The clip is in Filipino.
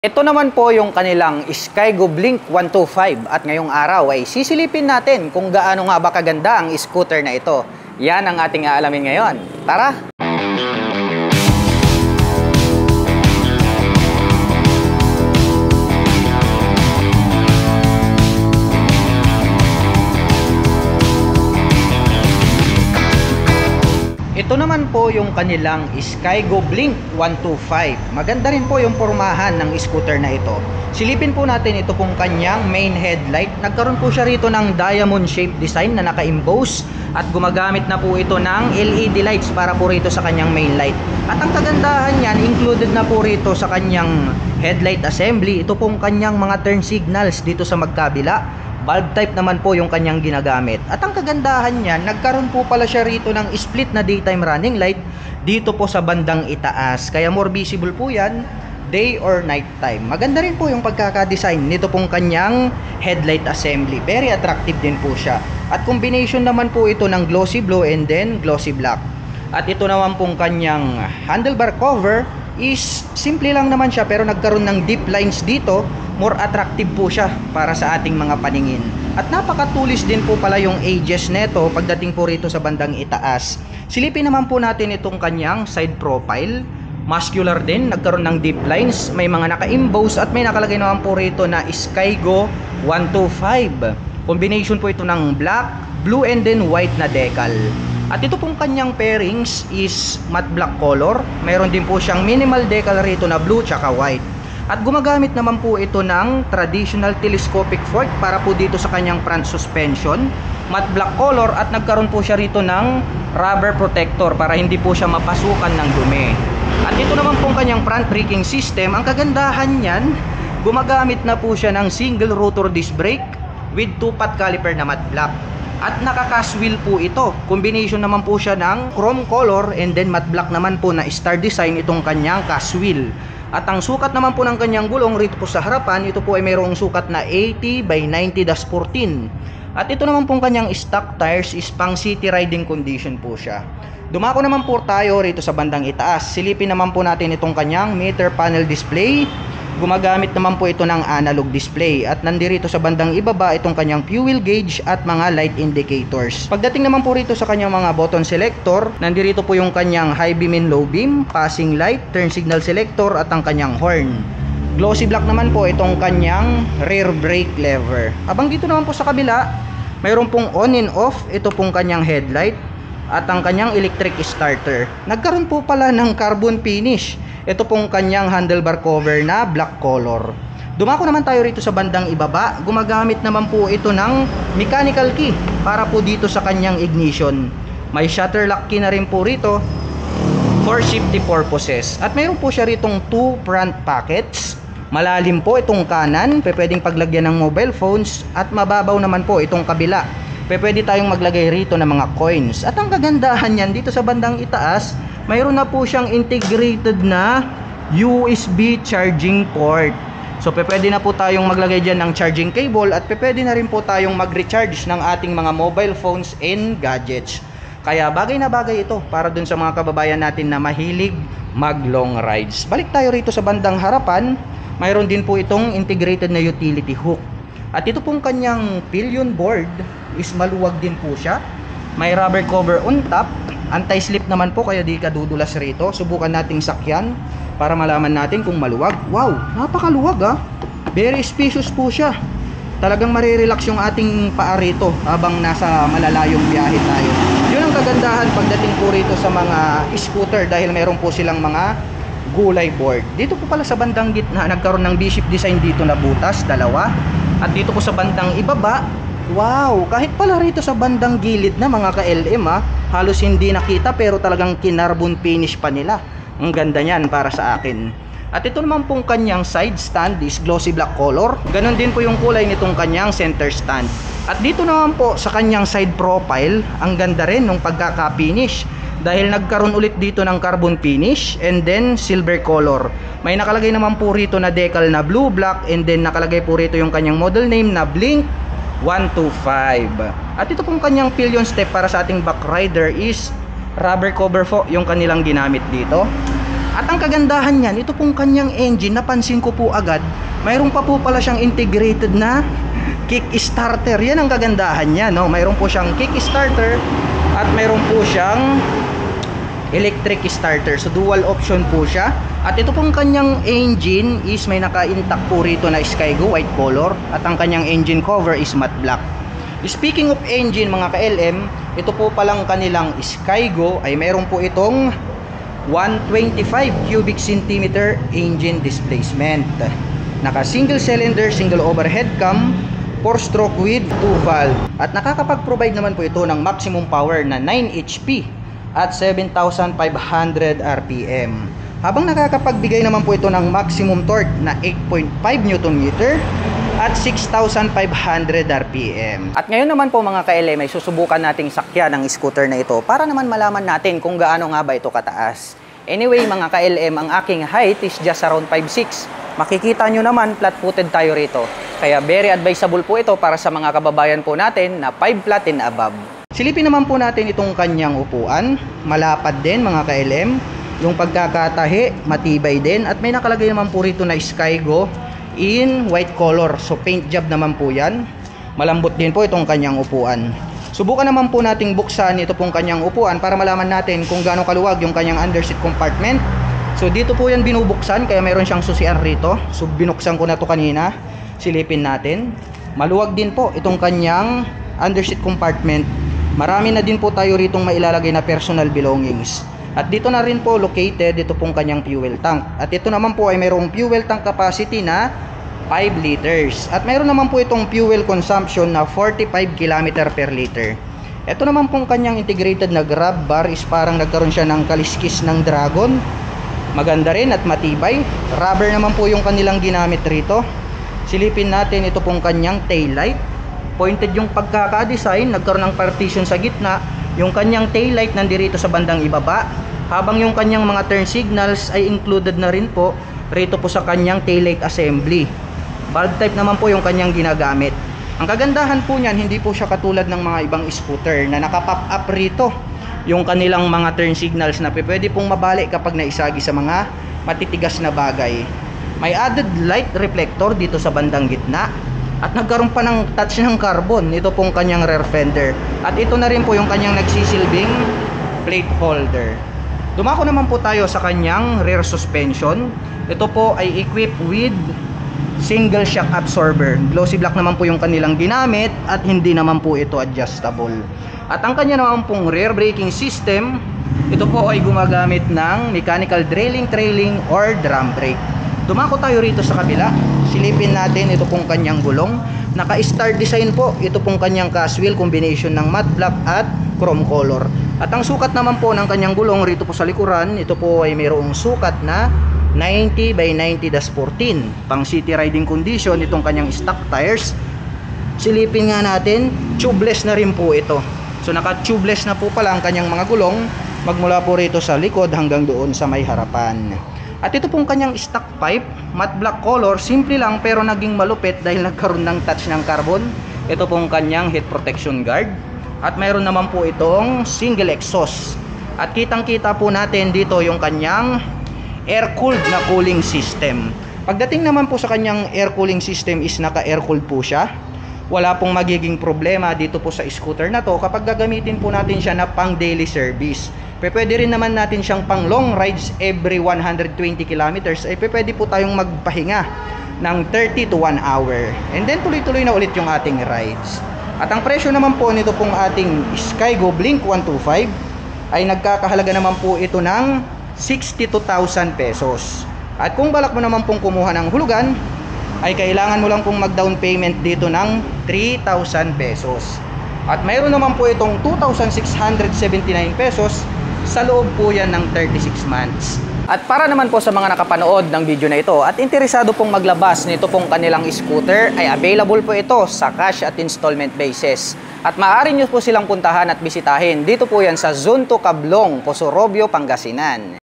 Ito naman po yung kanilang Skygo Blink 125 at ngayong araw ay sisilipin natin kung gaano nga ba kaganda ang scooter na ito. Yan ang ating aalamin ngayon. Tara! Ito naman po yung kanilang Skygo Blink 125. Maganda rin po yung pormahan ng scooter na ito. Silipin po natin ito pong kanyang main headlight. Nagkaroon po siya rito ng diamond shape design na naka-emboss at gumagamit na po ito ng LED lights para po rito sa kanyang main light. At ang kagandahan niyan, included na po rito sa kanyang headlight assembly, ito pong kanyang mga turn signals dito sa magkabila. Bulb type naman po yung kanyang ginagamit. At ang kagandahan niyan, nagkaroon po pala siya rito ng split na daytime running light dito po sa bandang itaas. Kaya more visible po yan day or night time. Maganda rin po yung pagkakadesign nito pong kanyang headlight assembly. Very attractive din po siya. At combination naman po ito ng glossy blue and then glossy black. At ito naman pong kanyang handlebar cover is simple lang naman siya pero nagkaroon ng deep lines dito. More attractive po siya para sa ating mga paningin. At napakatulis din po pala yung edges neto pagdating po rito sa bandang itaas. Silipin naman po natin itong kanyang side profile. Muscular din, nagkaroon ng deep lines, may mga naka-emboss at may nakalagay naman po rito na Skygo 125. Combination po ito ng black, blue and then white na decal. At ito pong kanyang pairings is matte black color. Mayroon din po siyang minimal decal rito na blue tsaka white. At gumagamit naman po ito ng traditional telescopic fork para po dito sa kanyang front suspension. Matte black color at nagkaroon po siya rito ng rubber protector para hindi po siya mapasukan ng dumi. At ito naman pong kanyang front braking system. Ang kagandahan niyan, gumagamit na po siya ng single rotor disc brake with 2-pot caliper na matte black. At naka-cast wheel po ito. Combination naman po siya ng chrome color and then matte black naman po na star design itong kanyang cast wheel. At ang sukat naman po ng kanyang gulong rito po sa harapan, ito po ay mayroong sukat na 80 by 90-14. At ito naman pong kanyang stock tires is pang city riding condition po siya. Dumako naman po tayo rito sa bandang itaas. Silipin naman po natin itong kanyang meter panel display. Gumagamit naman po ito ng analog display. At nandirito sa bandang ibaba itong kanyang fuel gauge at mga light indicators. Pagdating naman po rito sa kanyang mga button selector, nandirito po yung kanyang high beam and low beam, passing light, turn signal selector at ang kanyang horn. Glossy black naman po itong kanyang rear brake lever. Habang dito naman po sa kabila, mayroon pong on and off, ito pong kanyang headlight at ang kanyang electric starter. Nagkaroon po pala ng carbon finish. Ito pong kanyang handlebar cover na black color. Dumako naman tayo rito sa bandang ibaba. Gumagamit naman po ito ng mechanical key para po dito sa kanyang ignition. May shutter lock key na rin po rito for safety purposes. At mayroon po siya ritong 2 front pockets. Malalim po itong kanan, pwedeng paglagyan ng mobile phones, at mababaw naman po itong kabila. Pwede tayong maglagay rito ng mga coins. At ang kagandahan niyan dito sa bandang itaas, mayroon na po siyang integrated na USB charging port. So pwede na po tayong maglagay dyan ng charging cable at pwede na rin po tayong mag-recharge ng ating mga mobile phones and gadgets. Kaya bagay na bagay ito para dun sa mga kababayan natin na mahilig mag long rides. Balik tayo rito sa bandang harapan, mayroon din po itong integrated na utility hook. At ito pong kanyang pillion board is maluwag din po siya. May rubber cover on top. Anti-slip naman po kaya di ka dudulas rito. Subukan nating sakyan para malaman natin kung maluwag. Wow, napakaluwag ah. Very spacious po siya. Talagang marirelax yung ating paa rito habang nasa malalayong biyahe tayo. Yun ang kagandahan pagdating po rito sa mga scooter dahil meron po silang mga gulay board. Dito po pala sa bandang gitna nagkaroon ng V-shape design dito na butas, dalawa. At dito po sa bandang ibaba, wow, kahit pala rito sa bandang gilid na mga ka-LM halos hindi nakita pero talagang kinarbon finish pa nila. Ang ganda niyan para sa akin. At ito naman pong kanyang side stand is glossy black color. Ganon din po yung kulay nitong kanyang center stand. At dito naman po sa kanyang side profile, ang ganda rin ng pagkaka-finish. Dahil nagkaroon ulit dito ng carbon finish and then silver color. May nakalagay naman po rito na decal na blue black and then nakalagay po rito yung kanyang model name na Blink 125. At ito pong kanyang pillion step para sa ating back rider is rubber cover po yung kanilang ginamit dito. At ang kagandahan niyan, ito pong kanyang engine, napansin ko po agad, mayroon pa po pala siyang integrated na kick starter. Yan ang kagandahan niya, no? Mayroon po siyang kick starter at mayroon po siyang electric starter. So dual option po siya. At ito pong kanyang engine is may naka-intact po rito na Skygo white color at ang kanyang engine cover is matte black. Speaking of engine mga ka-LM, ito po palang kanilang Skygo ay mayroon po itong 125 cubic centimeter engine displacement. Naka single cylinder, single overhead cam, 4-stroke with 2 valve. At nakakapag-provide naman po ito ng maximum power na 9 HP at 7,500 RPM. Habang nakakapagbigay naman po ito ng maximum torque na 8.5 Nm at 6,500 RPM. At ngayon naman po mga ka-LM ay susubukan nating sakyan ang scooter na ito para naman malaman natin kung gaano nga ba ito kataas. Anyway mga ka-LM, ang aking height is just around 5'6". Makikita nyo naman flat-footed tayo rito. Kaya very advisable po ito para sa mga kababayan po natin na 5 flat and above. Silipin naman po natin itong kanyang upuan. Malapad din mga ka-LM. Yung pagkakatahi, matibay din. At may nakalagay naman po rito na Skygo in white color. So paint job naman po yan. Malambot din po itong kanyang upuan. Subukan naman po nating buksan ito pong kanyang upuan para malaman natin kung gaano kaluwag yung kanyang underseat compartment. So dito po yan binubuksan kaya mayroon siyang susian rito. So binuksan ko na to kanina. Silipin natin. Maluwag din po itong kanyang underseat compartment. Marami na din po tayo ritong mailalagay na personal belongings. At dito na rin po located ito pong kanyang fuel tank. At ito naman po ay mayroong fuel tank capacity na 5 liters. At mayroon naman po itong fuel consumption na 45 km per liter. Ito naman pong kanyang integrated na grab bar is parang nagkaroon siya ng kaliskis ng Dragon. Maganda rin at matibay. Rubber naman po yung kanilang ginamit rito. Silipin natin ito pong kanyang tail light. Pointed yung pagkaka-design, nagkaroon ng partition sa gitna. Yung kanyang tail light nandirito sa bandang ibaba. Habang yung kanyang mga turn signals ay included na rin po rito po sa kanyang tail light assembly. Bulb type naman po yung kanyang ginagamit. Ang kagandahan po niyan, hindi po siya katulad ng mga ibang scooter na naka-pop up rito yung kanilang mga turn signals na pwede pong mabali kapag naisagi sa mga matitigas na bagay. May added light reflector dito sa bandang gitna. At nagkaroon pa ng touch ng carbon. Ito pong kanyang rear fender. At ito na rin po yung kanyang nagsisilbing plate holder. Dumako naman po tayo sa kanyang rear suspension. Ito po ay equipped with single shock absorber. Glossy black naman po yung kanilang ginamit at hindi naman po ito adjustable. At ang kanya naman pong rear braking system, ito po ay gumagamit ng mechanical trailing or drum brake. Dumako tayo rito sa kabila. Silipin natin ito pong kanyang gulong. Naka-star design po. Ito pong kanyang casual combination ng matte black at chrome color. At ang sukat naman po ng kanyang gulong rito po sa likuran, ito po ay mayroong sukat na 90 by 90-14. Pang city riding condition itong kanyang stock tires. Silipin nga natin, tubeless na rin po ito. So naka-tubeless na po pala ang kanyang mga gulong magmula po rito sa likod hanggang doon sa may harapan. At ito pong kanyang stock pipe, matte black color, simple lang pero naging malupit dahil nagkaroon ng touch ng carbon. Ito pong kanyang heat protection guard. At mayroon naman po itong single exhaust. At kitang-kita po natin dito yung kanyang air-cooled na cooling system. Pagdating naman po sa kanyang air cooling system is naka-air-cooled po siya. Wala pong magiging problema dito po sa scooter na to kapag gagamitin po natin siya na pang daily service. Pwede rin naman natin siyang pang long rides every 120 kilometers. Ay pwede po tayong magpahinga ng 30 to 1 hour. And then tuloy-tuloy na ulit yung ating rides. At ang presyo naman po nito pong ating Skygo Blink 125 ay nagkakahalaga naman po ito ng 62,000 pesos. At kung balak mo naman pong kumuha ng hulugan, ay kailangan mo lang pong mag-down payment dito ng 3,000 pesos. At mayroon naman po itong 2,679 pesos sa loob po yan ng 36 months. At para naman po sa mga nakapanood ng video na ito at interesado pong maglabas nito pong kanilang scooter, ay available po ito sa cash at installment basis. At maaari nyo po silang puntahan at bisitahin. Dito po yan sa Zone 2 Cablong, Posorobio, Pangasinan.